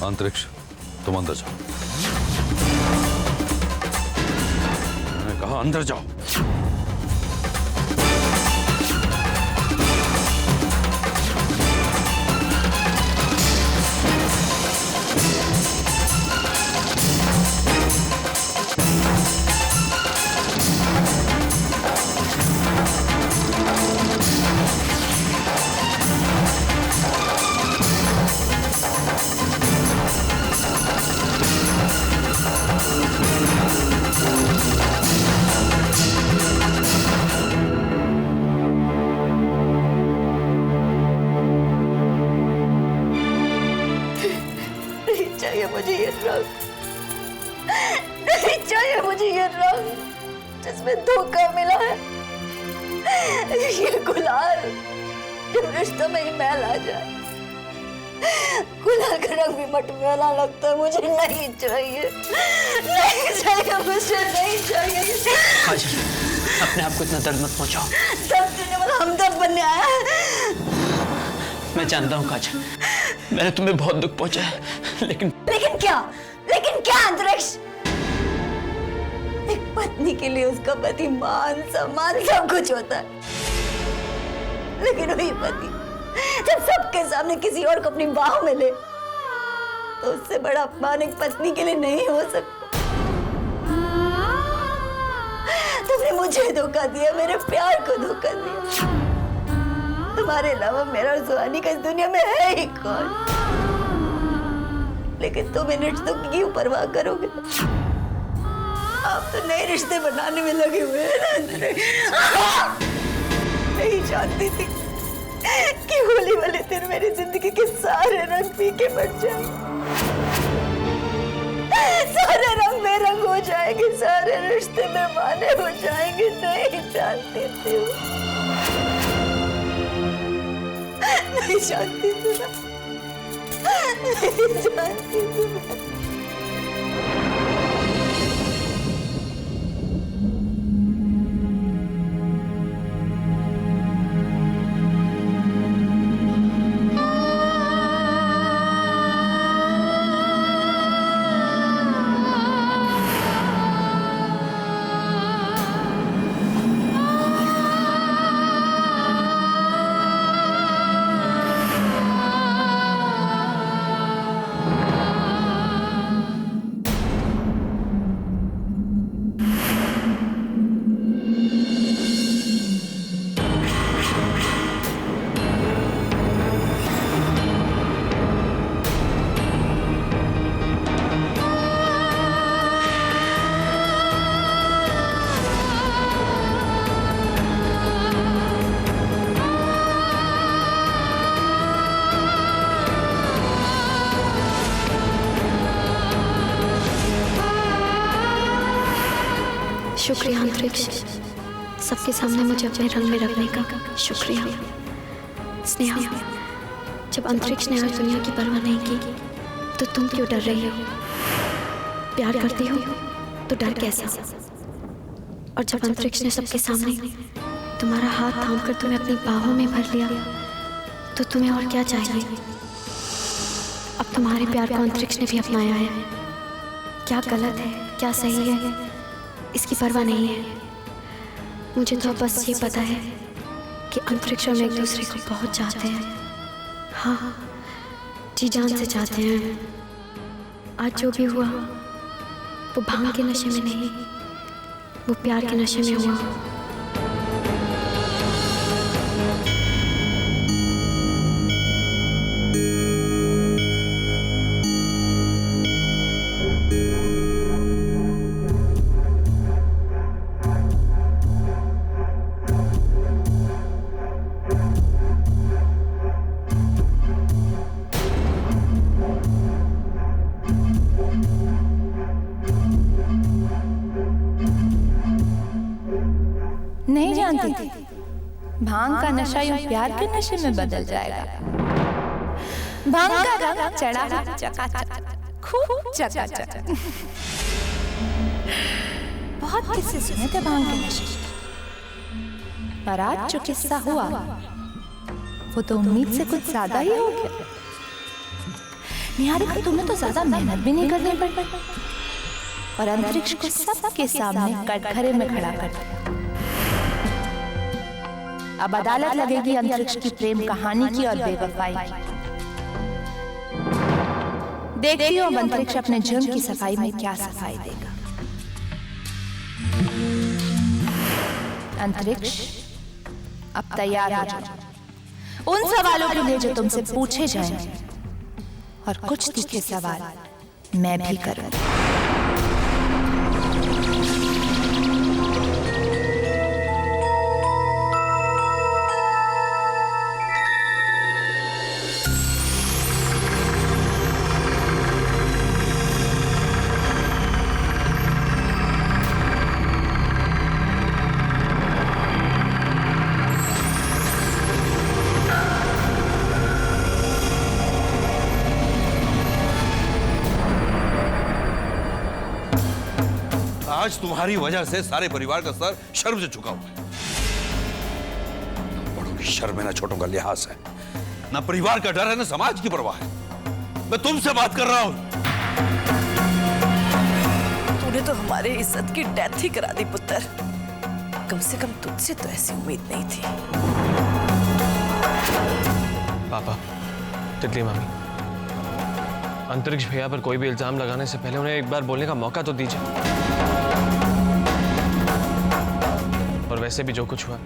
अंतरिक्ष, तुम अंदर जाओ। मैंने कहा अंदर जाओ। मुझे ये रंग नहीं चाहिए, मुझे ये रंग जिसमें धोखा मिला है, ये गुलाल जब रिश्ते में ही मैल आ जाए। गुलाल का रंग भी मटमैला लगता है, मुझे नहीं चाहिए, नहीं चाहिए, मुझे नहीं चाहिए। काजल, अपने आप को इतना दर्द मत पहुंचाओ। दर्द देने वाला हमदर्द बनने आया है। मैं जानता हूँ काजल, मैंने तुम्हें बहुत दुख पहुंचा है, लेकिन लेकिन क्या अंतरिक्ष? एक पत्नी के लिए उसका पति मान सम्मान सब कुछ होता है, लेकिन वही पति जब सबके सामने किसी और को अपनी बाहों में ले तो उससे बड़ा अपमान एक पत्नी के लिए नहीं हो सकता। तुमने मुझे धोखा दिया, मेरे प्यार को धोखा दिया। तुम्हारे अलावा मेरा और सुहानी का इस दुनिया में है ही कौन? लेकिन तुम इन रिश्तों की क्यों परवाह करोगे? आप तो नए रिश्ते बनाने में लगे हुए हैं। नहीं जानती थी कि होली वाले दिन मेरी जिंदगी के सारे रंग फीके पड़ जाएंगे, सारे रंग बेरंग हो जाएंगे, सारे रिश्ते बेमाने हो जाएंगे। नहीं जानती थी, नहीं जानती थी ना, नहीं जानती थी। शुक्रिया अंतरिक्ष, सबके सामने मुझे अपने रंग में रखने का शुक्रिया। स्नेहा, जब अंतरिक्ष ने आज दुनिया की परवाह नहीं की तो तुम क्यों डर रही हो? प्यार करती हो तो डर कैसा? और जब अंतरिक्ष ने सबके सामने तुम्हारा हाथ थामकर तुम्हें अपनी बाहों में भर लिया तो तुम्हें और क्या चाहिए? अब तुम्हारे प्यार को अंतरिक्ष ने भी अपनाया है। क्या गलत है, क्या सही है, इसकी परवाह नहीं है। मुझे तो बस ये पता है कि अंतरिक्ष में एक दूसरे को बहुत चाहते हैं। हाँ, जी जान से चाहते हैं। आज जो भी हुआ वो भांग के नशे में नहीं, वो प्यार के नशे में हुआ। नहीं जानती थी भांग का नशा यूं प्यार के नशे में बदल जाएगा। भांग का रंग चढ़ा चकाचक, खूब चकाचक। बहुत किस्से सुने थे भांग के नशे, पर आज जो किस्सा हुआ वो तो उम्मीद से कुछ ज्यादा ही हो गया। निहारिका, तुम्हें तो ज्यादा मेहनत भी नहीं करनी पड़ी और अंतरिक्ष को सबके सामने कटघरे में खड़ा कर दिया। अब अदालत लगेगी अंतरिक्ष की प्रेम कहानी की और बेवफाई की। देखती हूँ अंतरिक्ष अपने जुर्म की सफाई में क्या सफाई देगा। अंतरिक्ष, अब तैयार हो जाओ उन सवालों के लिए जो तुमसे पूछे जाएंगे, और कुछ तीखे सवाल मैं भी करूंगी। आज तुम्हारी वजह से सारे परिवार का सर शर्म से झुका हुआ है। ना बड़ों की शर्म है, ना छोटों का लिहाज है, ना परिवार का डर है, ना समाज की परवाह है। मैं तुमसे बात कर रहा हूं। तूने तो हमारे इज्जत की डेथ ही करा दी पुत्र। कम से कम तुझसे तो ऐसी उम्मीद नहीं थी। पापा, तितली मामी, अंतरिक्ष भैया पर कोई भी इल्जाम लगाने से पहले उन्हें एक बार बोलने का मौका तो दीजिए। और वैसे भी जो कुछ हुआ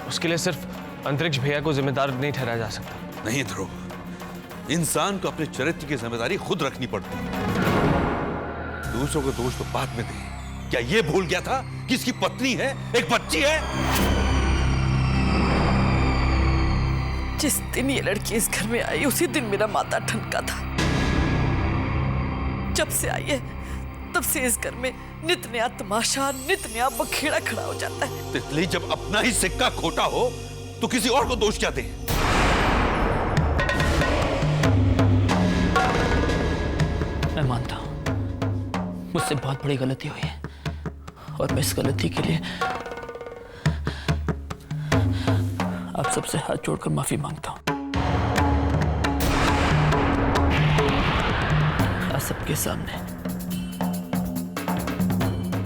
उसके लिए सिर्फ अंतरिक्ष भैया को जिम्मेदार नहीं ठहराया जा सकता। नहीं ध्रुव, इंसान को अपने चरित्र की जिम्मेदारी खुद रखनी पड़ती है। दूसरों को दोष तो बाद में दे। क्या ये भूल गया था कि इसकी पत्नी है, एक बच्ची है? जिस दिन ये लड़की इस घर में आई उसी दिन मेरा माथा ठनका था। जब से आई है तब से इस घर में नित नया तमाशा, नित नया बखेड़ा खड़ा हो जाता है। तितली, जब अपना ही सिक्का खोटा हो तो किसी और को दोष क्या दे? मैं मानता हूं मुझसे बहुत बड़ी गलती हुई है और मैं इस गलती के लिए आप सबसे हाथ जोड़कर माफी मांगता हूं। आप सबके सामने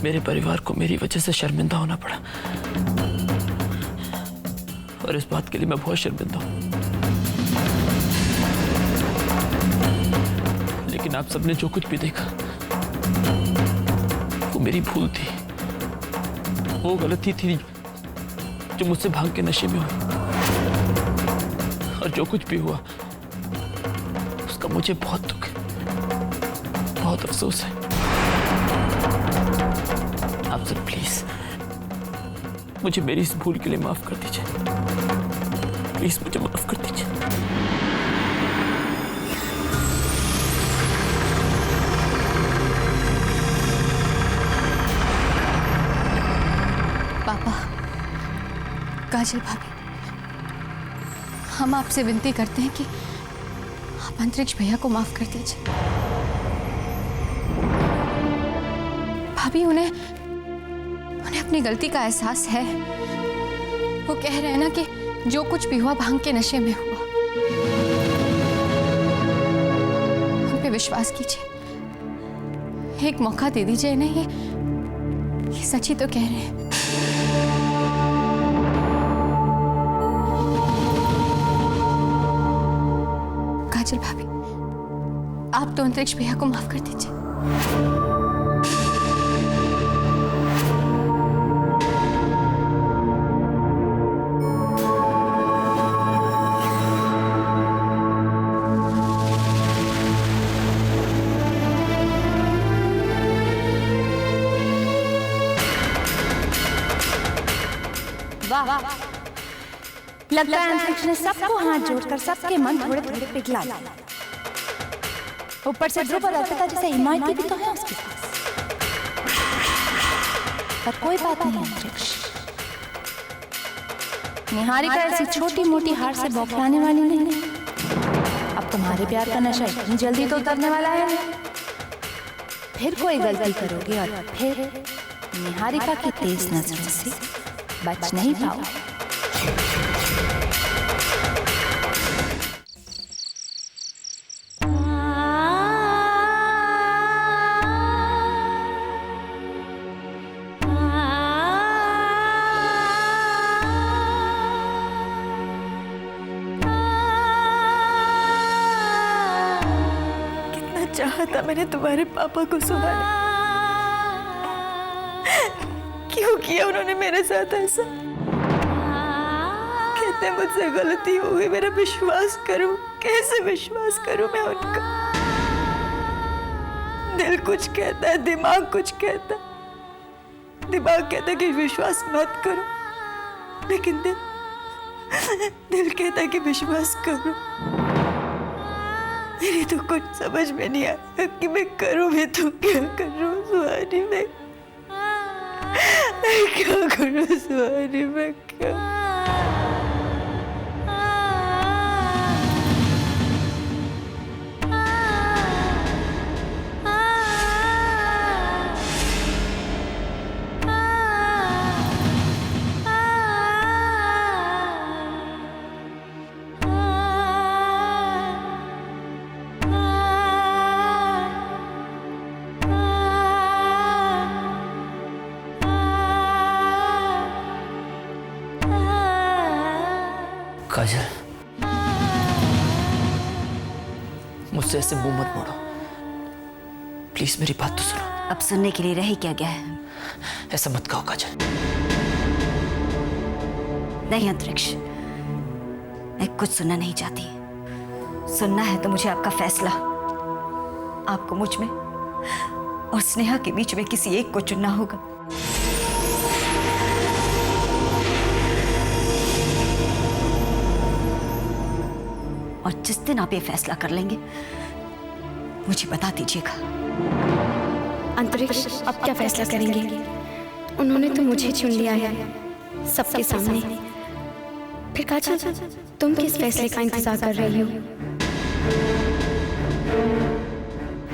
मेरे परिवार को मेरी वजह से शर्मिंदा होना पड़ा और इस बात के लिए मैं बहुत शर्मिंदा हूं। लेकिन आप सबने जो कुछ भी देखा वो मेरी भूल थी, वो गलती थी जो मुझसे भांग के नशे में हुई। और जो कुछ भी हुआ उसका मुझे बहुत दुख है, बहुत अफसोस है। आप सब प्लीज मुझे मेरी इस भूल के लिए माफ कर दीजिए। प्लीज मुझे माफ कर दीजिए। पापा, काजल भाभी, हम आपसे विनती करते हैं कि आप अंतरिक्ष भैया को माफ कर दीजिए। भाभी, उन्हें अपनी गलती का एहसास है। वो कह रहे हैं ना कि जो कुछ भी हुआ भांग के नशे में हुआ। हम पे विश्वास कीजिए, एक मौका दे दीजिए इन्हें। ये सच ही तो कह रहे हैं। काजल भाभी, आप तो अंतरिक्ष भैया को माफ कर दीजिए। वाह, लगता है अंतरिक्ष ने सबको हाथ जोड़कर सबके मन थोड़े थोड़े पिघला दिए। ऊपर से ध्रुव और अर्पिता जैसे हिमायती भी तो है उसके पास। पर कोई बात नहीं अंतरिक्ष, निहारिका ऐसी छोटी मोटी हार से बौखलाने वाली नहीं है। अब तुम्हारे प्यार का नशा इतनी जल्दी तो उतरने वाला है नहीं। फिर कोई गलती करोगे और फिर निहारिका की तेज नजरों से बच नहीं पाओगे। कितना चाहा था मैंने तुम्हारे पापा को सुहाना, क्यों किया उन्होंने मेरे साथ ऐसा? कहते मुझसे गलती हो गई, मेरा विश्वास करूं, कैसे विश्वास करूं मैं उनका? दिल कुछ कहता है, दिमाग कुछ कहता है। दिमाग कहता है कि विश्वास मत करो, लेकिन दिल कहता है कि विश्वास करो। मेरी तो कुछ समझ में नहीं आया कि मैं करूं भी तो क्या करूं सुहानी। मैं क्या करूं सुहानी, मैं क्या? काजल, मुझसे ऐसे मुंह मत मोड़ो, प्लीज मेरी बात तो सुनो। अब सुनने के लिए रह ही क्या गया है? ऐसा मत कहो काजल। नहीं अंतरिक्ष, मैं कुछ सुनना नहीं चाहती। सुनना है तो मुझे आपका फैसला। आपको मुझ में और स्नेहा के बीच में किसी एक को चुनना होगा। और जिस दिन आप ये फैसला कर लेंगे मुझे बता दीजिएगा। अंतरिक्ष अब क्या फैसला करेंगे? उन्होंने तो मुझे चुन लिया है सबके सामने। फिर काजल, तुम किस फैसले का इंतजार कर रही हो?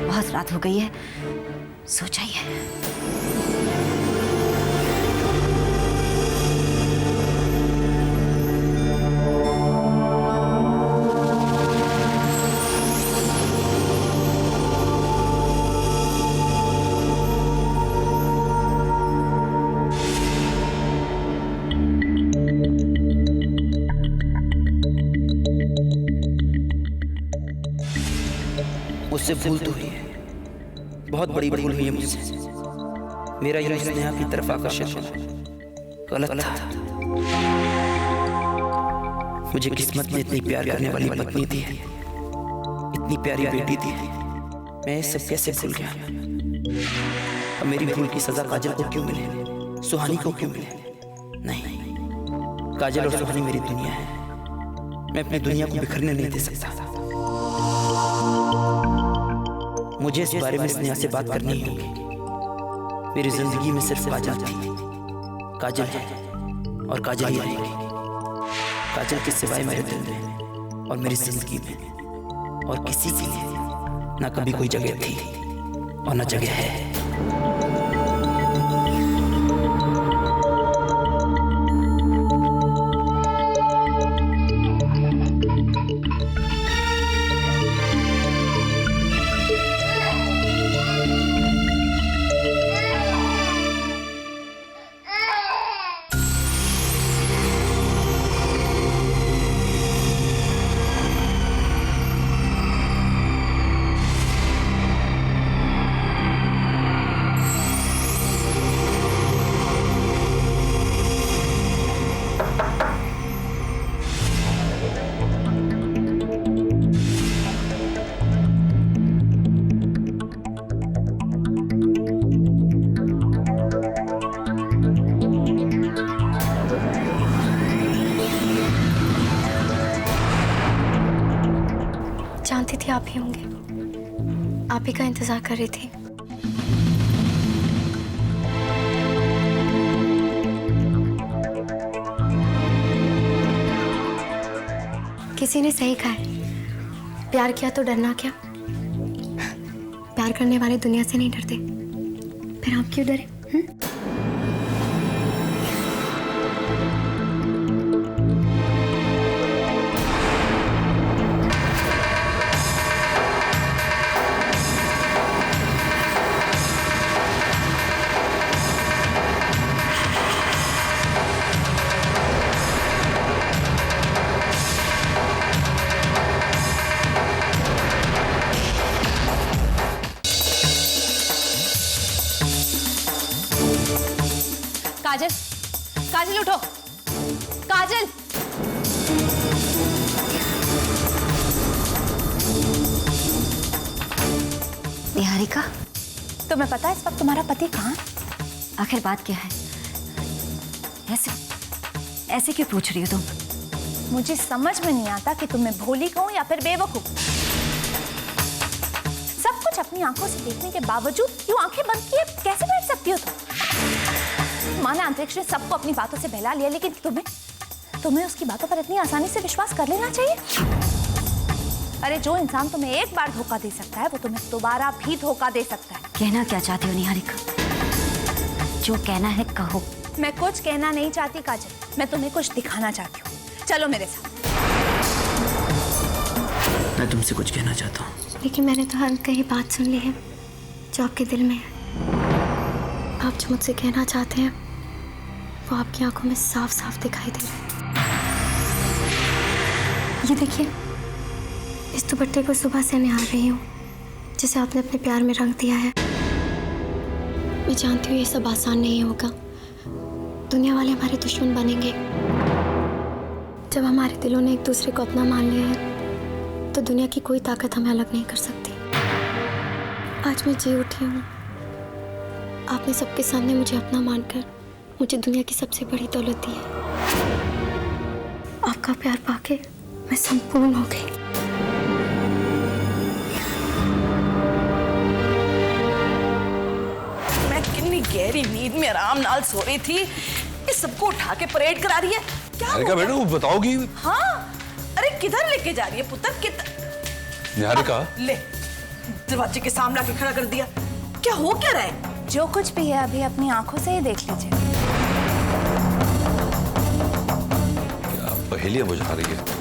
बहुत रात हो गई है, सो जाइए। मुझसे भूल तो हुई है, बहुत बड़ी भूल हुई है मुझसे। मेरा यूं स्नेहा की तरफ आकर्षण होना गलत था। मुझे किस्मत ने इतनी प्यार करने वाली पत्नी दी, इतनी प्यारी बेटी दी, मैं सब कैसे भूल गया? अब मेरी भूल की सजा काजल को क्यों मिले, सुहानी को क्यों मिले? नहीं, काजल और सुहानी मेरी दुनिया है, मैं अपनी दुनिया को बिखरने नहीं दे सकता। मुझे इस बारे में स्नेहा से बात करनी होगी। मेरी जिंदगी में सिर्फ काजल थी, काजल है और काजल ही रहेगी। काजल के सिवाय मेरे दिल में और मेरी जिंदगी में और किसी के लिए ना कभी कोई जगह थी और ना जगह है। आप ही होंगे। आप ही का इंतजार कर रही थी। किसी ने सही कहा है, प्यार किया तो डरना क्या। प्यार करने वाले दुनिया से नहीं डरते, फिर आप क्यों डरे? काजल, काजल उठो, काजल। निहारिका, तुम्हें पता है इस वक्त तुम्हारा पति कहाँ? आखिर बात क्या है? ऐसे क्यों पूछ रही हो तुम? मुझे समझ में नहीं आता कि तुम्हें भोली कहूं या फिर बेवकूफ। सब कुछ अपनी आंखों से देखने के बावजूद क्यों आंखें बंद किए कैसे बैठ सकती हो तुम? माना अंतरिक्ष ने सबको अपनी बातों से बहला लिया, लेकिन तुम्हें उसकी बातों पर इतनी आसानी से विश्वास कर लेना चाहिए। अरे जो इंसान तुम्हें एक बार धोखा दे सकता है वो तुम्हें दोबारा भी धोखा दे सकता है। कहना क्या चाहती हो निहारिका? जो कहना है कहो। मैं कुछ कहना नहीं चाहती काजल, मैं तुम्हें कुछ दिखाना चाहती हूँ। चलो मेरे साथ। मैं तुमसे कुछ कहना चाहता हूँ। लेकिन मैंने तो हर कहीं बात सुन ली है जो आपके दिल में है। आप जो मुझसे कहना चाहते हैं वो आपकी आंखों में साफ साफ दिखाई दे रहा है। ये देखिए, इस दुपट्टे को सुबह से निहार रही हूँ जिसे आपने अपने प्यार में रंग दिया है। मैं जानती हूँ ये सब आसान नहीं होगा। दुनिया वाले हमारे दुश्मन बनेंगे। जब हमारे दिलों ने एक दूसरे को अपना मान लिया है तो दुनिया की कोई ताकत हमें अलग नहीं कर सकती। आज मैं जी उठी हूँ। आपने सबके सामने मुझे अपना मानकर मुझे दुनिया की सबसे बड़ी दौलत दी है। आपका प्यार पाके मैं संपूर्ण हो गई। मैं कितनी गहरी नींद में आराम नाल सो रही थी, इस सबको उठा के परेड करा रही है। क्या निहारिका बेटा बताओगी? हाँ, अरे किधर लेके जा रही है पुत्र? निहारिका, ले दरवाजे के सामने आके खड़ा कर दिया। क्या हो क्या रहा है? जो कुछ भी है अभी अपनी आंखों से ही देख लीजिए। क्या पहेलियां बुझा रही है?